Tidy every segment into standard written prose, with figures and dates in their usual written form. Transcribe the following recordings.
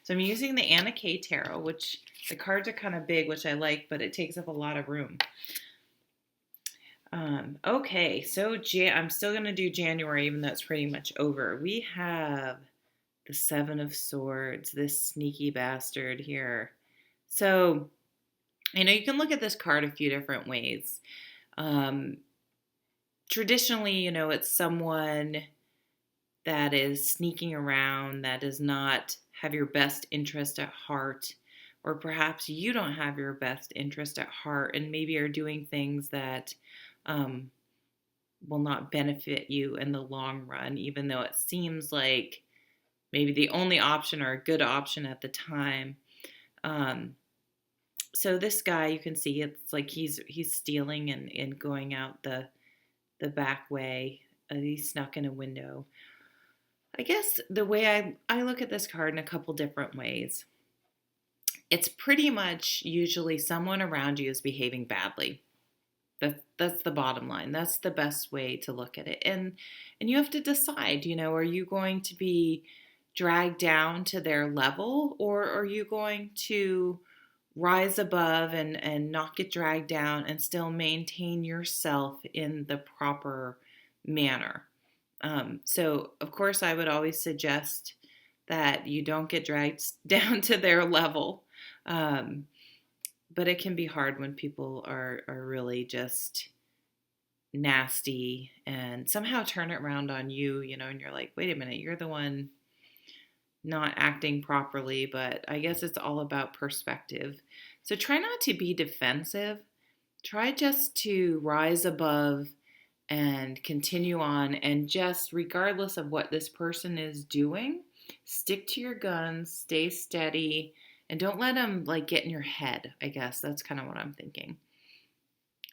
So I'm using the Anna K Tarot, which the cards are kind of big, which I like, but it takes up a lot of room. Okay, so I'm still going to do January, even though it's pretty much over. We have the Seven of Swords, this sneaky bastard here. So, you can look at this card a few different ways. Traditionally, it's someone that is sneaking around, that does not have your best interest at heart, or perhaps you don't have your best interest at heart and maybe are doing things that will not benefit you in the long run, even though it seems like maybe the only option or a good option at the time. So this guy, you can see it's like he's stealing and going out the back way. He snuck in a window. I guess the way I look at this card in a couple different ways. It's pretty much usually someone around you is behaving badly. That's the bottom line. That's the best way to look at it. And you have to decide, are you going to be dragged down to their level, or are you going to rise above and not get dragged down and still maintain yourself in the proper manner? So, of course, I would always suggest that you don't get dragged down to their level. But it can be hard when people are really just nasty and somehow turn it around on you, and you're like, wait a minute, you're the one not acting properly. But I guess it's all about perspective. So try not to be defensive. Try just to rise above and continue on, and just regardless of what this person is doing, stick to your guns, stay steady, and don't let them get in your head. I guess that's kind of what I'm thinking.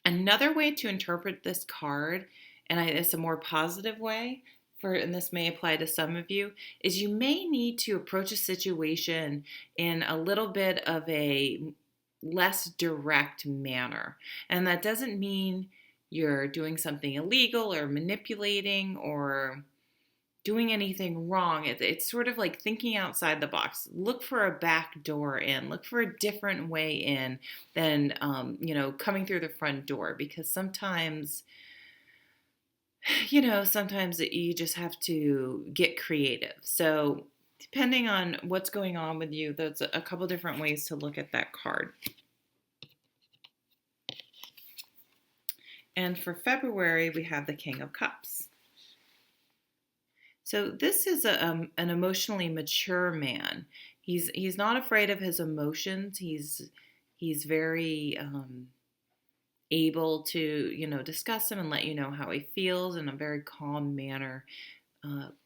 Another way to interpret this card, and it's a more positive way, and this may apply to some of you, is you may need to approach a situation in a little bit of a less direct manner. And that doesn't mean you're doing something illegal or manipulating or doing anything wrong. It's sort of like thinking outside the box. Look for a back door in. Look for a different way in than, coming through the front door. Because sometimes you just have to get creative. So depending on what's going on with you, there's a couple different ways to look at that card. And for February, we have the King of Cups. So this is an emotionally mature man. He's not afraid of his emotions. He's very able to discuss them and let you know how he feels in a very calm manner.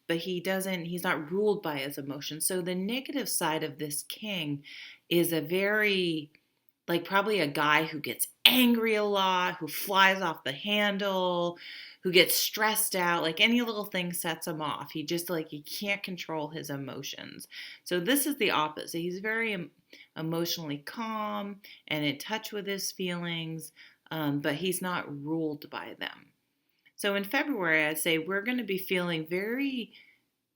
But he's not ruled by his emotions. So the negative side of this king is a very, probably a guy who gets angry a lot, who flies off the handle, who gets stressed out. Any little thing sets him off. He just he can't control his emotions. So this is the opposite. He's very emotionally calm and in touch with his feelings, but he's not ruled by them. So in February, I'd say we're going to be feeling very,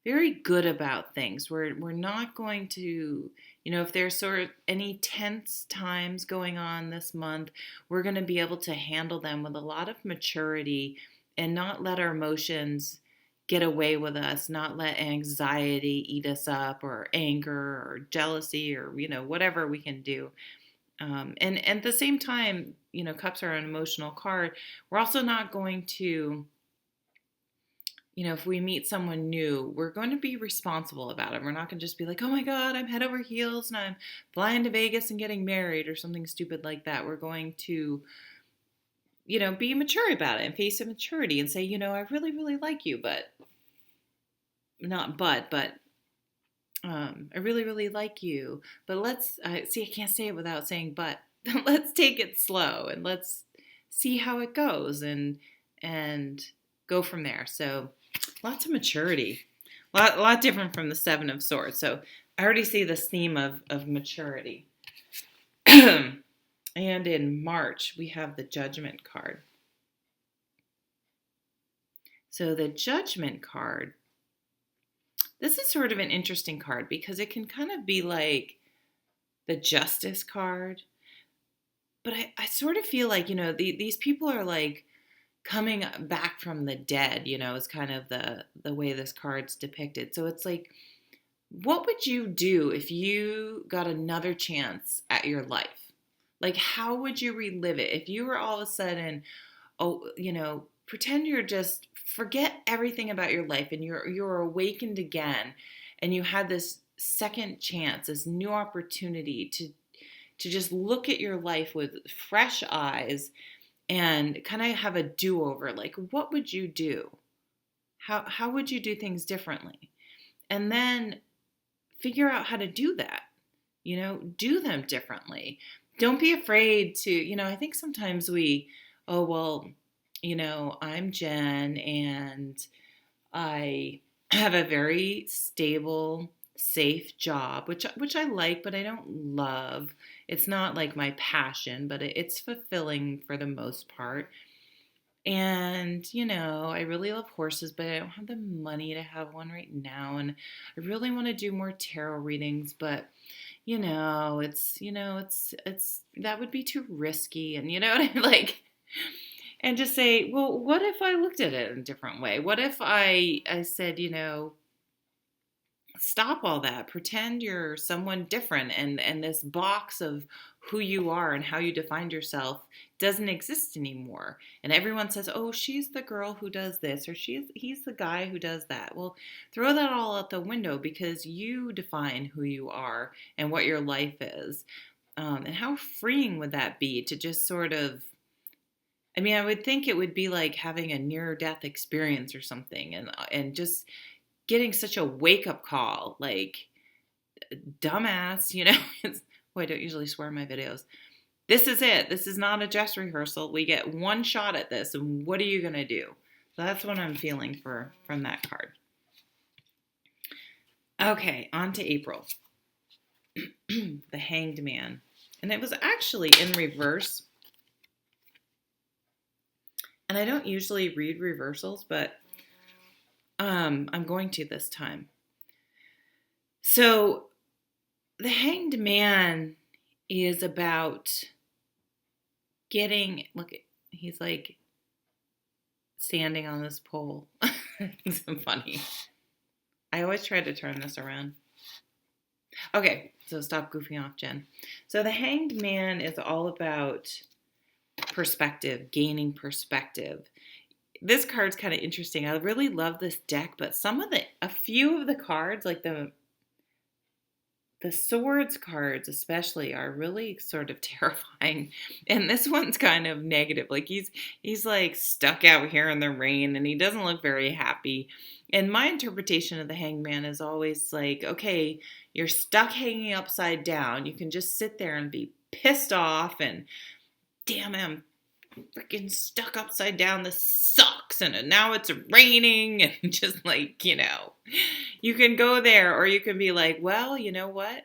very good about things. We're not going to, if there's sort of any tense times going on this month, we're going to be able to handle them with a lot of maturity and not let our emotions get away with us, not let anxiety eat us up, or anger or jealousy, or, whatever we can do. And at the same time, cups are an emotional card. We're also not going to, if we meet someone new, we're going to be responsible about it. We're not going to just be like, oh my God, I'm head over heels and I'm flying to Vegas and getting married or something stupid like that. We're going to, be mature about it and face a maturity and say, I really, really like you, I really, really like you, but let's, I can't say it without saying but. Let's take it slow and let's see how it goes and go from there. So lots of maturity, a lot different from the Seven of Swords. So I already see this theme of maturity. And in March, we have the Judgment card. So the Judgment card This is sort of an interesting card because it can kind of be like the justice card. But I sort of feel like, these people are like coming back from the dead, is kind of the way this card's depicted. So it's like, what would you do if you got another chance at your life? Like, how would you relive it? If you were all of a sudden, pretend you're just forget everything about your life and you're awakened again and you had this second chance, this new opportunity to just look at your life with fresh eyes and kind of have a do-over. Like, what would you do? How would you do things differently? And then figure out how to do that. Do them differently. Don't be afraid to, I think sometimes oh, well, I'm Jen and I have a very stable, safe job, which I like, but I don't love. It's not like my passion, but it's fulfilling for the most part. And, I really love horses, but I don't have the money to have one right now. And I really want to do more tarot readings, but it's that would be too risky. And you know what I mean? Like, and just say, well, what if I looked at it in a different way? What if I said, stop all that, pretend you're someone different, and this box of who you are and how you defined yourself doesn't exist anymore, and everyone says, oh, she's the girl who does this, or he's the guy who does that. Well, throw that all out the window, because you define who you are and what your life is. And how freeing would that be to just sort of, I mean, I would think it would be like having a near-death experience or something, and just getting such a wake-up call, like, dumbass, well, I don't usually swear in my videos. This is it. This is not a dress rehearsal. We get one shot at this, and what are you going to do? So that's what I'm feeling from that card. Okay, on to April. The Hanged Man. And it was actually in reverse. And I don't usually read reversals, but I'm going to this time. So the Hanged Man is about he's like standing on this pole. It's so funny. I always try to turn this around. Okay, so stop goofing off, Jen. So the Hanged Man is all about perspective, gaining perspective. This card's kind of interesting. I really love this deck, but a few of the cards, like the swords cards especially, are really sort of terrifying. And this one's kind of negative. Like he's like stuck out here in the rain and he doesn't look very happy. And my interpretation of the Hanged Man is always like, okay, you're stuck hanging upside down. You can just sit there and be pissed off and, damn, I'm freaking stuck upside down. This sucks. And now it's raining. And just like, you can go there, or you can be like, well, you know what?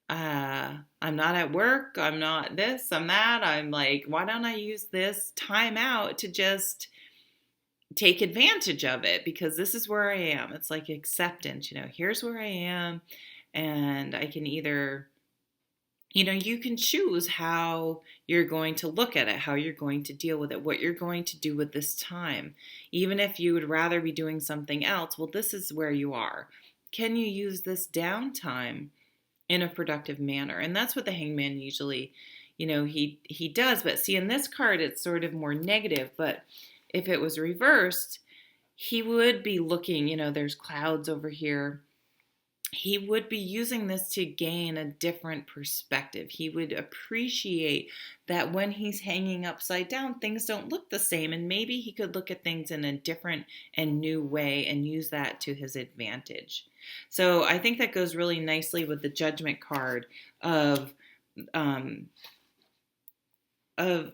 I'm not at work. I'm not this, I'm that. I'm like, why don't I use this time out to just take advantage of it? Because this is where I am. It's like acceptance, here's where I am. And I can either, you can choose how you're going to look at it, how you're going to deal with it, what you're going to do with this time. Even if you would rather be doing something else, well, this is where you are. Can you use this downtime in a productive manner? And that's what the Hangman usually, he does. But see, in this card, it's sort of more negative. But if it was reversed, he would be looking, there's clouds over here. He would be using this to gain a different perspective. He would appreciate that when he's hanging upside down, things don't look the same. And maybe he could look at things in a different and new way and use that to his advantage. So I think that goes really nicely with the Judgment card of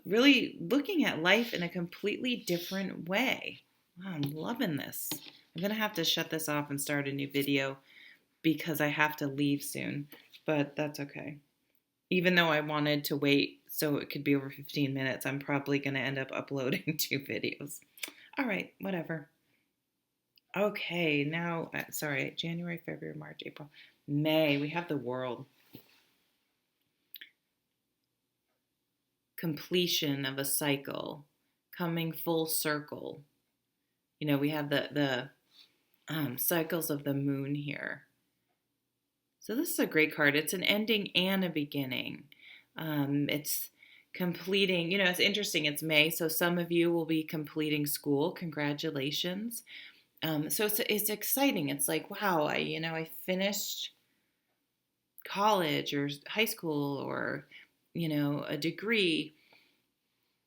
really looking at life in a completely different way. Wow, I'm loving this. I'm going to have to shut this off and start a new video, because I have to leave soon, but that's okay. Even though I wanted to wait so it could be over 15 minutes, I'm probably going to end up uploading 2 videos. All right, whatever. Okay, now, sorry, January, February, March, April, May. We have the world. Completion of a cycle, coming full circle. You know, we have the cycles of the moon here. So this is a great card. It's an ending and a beginning. It's completing. You know, it's interesting. It's May, so some of you will be completing school. Congratulations. So it's exciting. It's like, wow, I finished college or high school or a degree.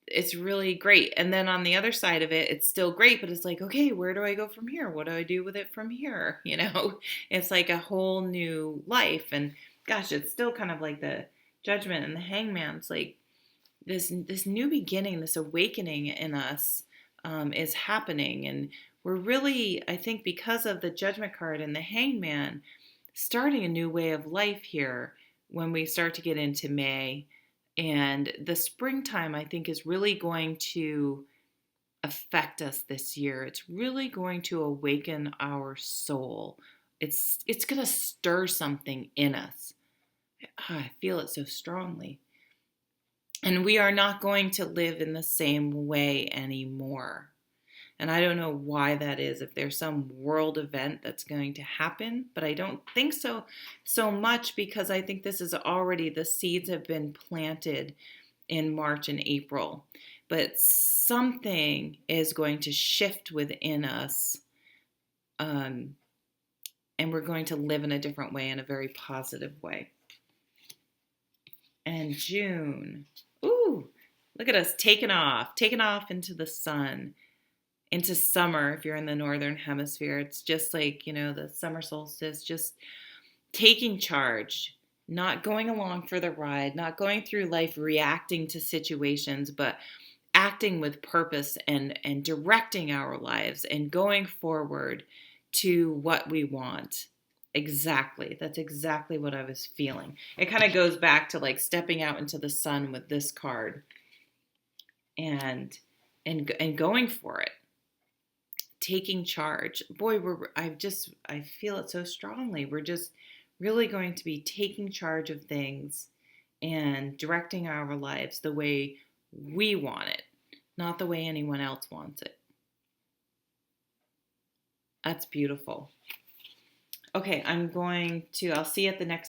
It's really great. And then on the other side of it, it's still great, but it's like, okay, where do I go from here? What do I do with it from here? It's like a whole new life. And gosh, it's still kind of like the Judgment and the Hangman. It's like this new beginning, this awakening in us is happening. And we're really, I think, because of the Judgment card and the Hangman, starting a new way of life here when we start to get into May. And the springtime, I think, is really going to affect us this year. It's really going to awaken our soul. It's going to stir something in us. I feel it so strongly. And we are not going to live in the same way anymore. And I don't know why that is, if there's some world event that's going to happen, but I don't think so much, because I think this is already, the seeds have been planted in March and April. But something is going to shift within us, and we're going to live in a different way, in a very positive way. And June, ooh, look at us taking off into the sun, into summer. If you're in the northern hemisphere, it's just like, the summer solstice, just taking charge, not going along for the ride, not going through life reacting to situations, but acting with purpose and directing our lives and going forward to what we want. Exactly. That's exactly what I was feeling. It kind of goes back to like stepping out into the sun with this card and going for it. Taking charge. Boy, I feel it so strongly. We're just really going to be taking charge of things and directing our lives the way we want it, not the way anyone else wants it. That's beautiful. Okay, I'll see you at the next